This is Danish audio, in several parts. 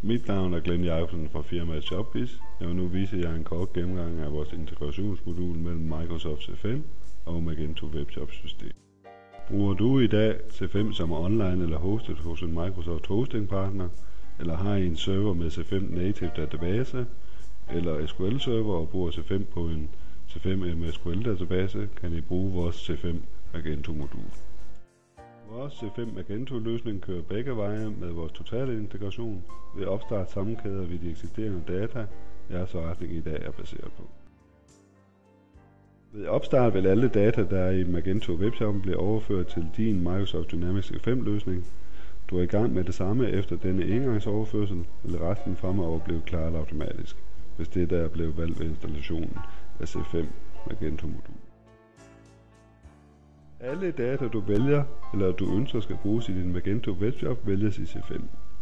Mit navn er Glenn Jacobsen fra firmaet Shopbiz. Jeg vil nu vise jer en kort gennemgang af vores integrationsmodul mellem Microsoft C5 og Magento Webshop system. Bruger du i dag C5 som online eller hostet hos en Microsoft hosting partner, eller har I en server med C5 native database, eller SQL server og bruger C5 på en C5 MSQL database, kan I bruge vores C5 Magento modul. Vores C5 Magento løsning kører begge veje med vores totale integration. Ved opstart sammenkæder vi de eksisterende data, jeres forretning i dag er baseret på. Ved opstart vil alle data, der er i Magento Webshop, blive overført til din Microsoft Dynamics C5 løsning. Du er i gang med det samme efter denne engangsoverførsel, vil resten fremover blive klaret automatisk, hvis det der er blevet valgt ved installationen af C5 Magento modul. Alle data du vælger eller du ønsker skal bruges i din Magento Webshop vælges i C5.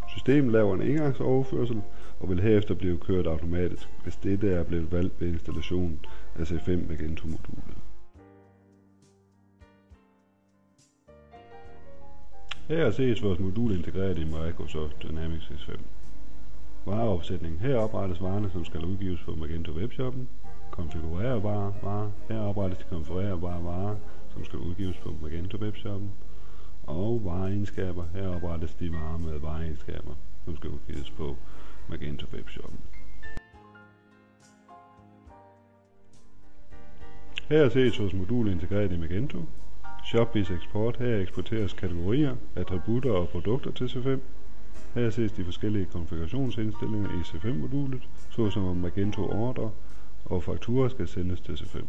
Systemet laver en engangsoverførsel og vil herefter blive kørt automatisk, hvis dette er blevet valgt ved installationen af C5 Magento modulet. Her ses vores modul integreret i Microsoft Dynamics C5. Vareopsætning. Her oprettes varerne, som skal udgives på Magento Webshoppen. Konfigurere varer. Her oprettes de konfigurerbare varer, som skal udgives på Magento Webshoppen. Og vareegenskaber. Her oprettes de varer med vareegenskaber, som skal udgives på Magento Webshoppen. Her ses vores modul integreret i Magento. Shopbiz Export. Her eksporteres kategorier, attributter og produkter til C5. Her ses de forskellige konfigurationsindstillinger i C5-modulet, såsom om Magento ordre og fakturer skal sendes til C5.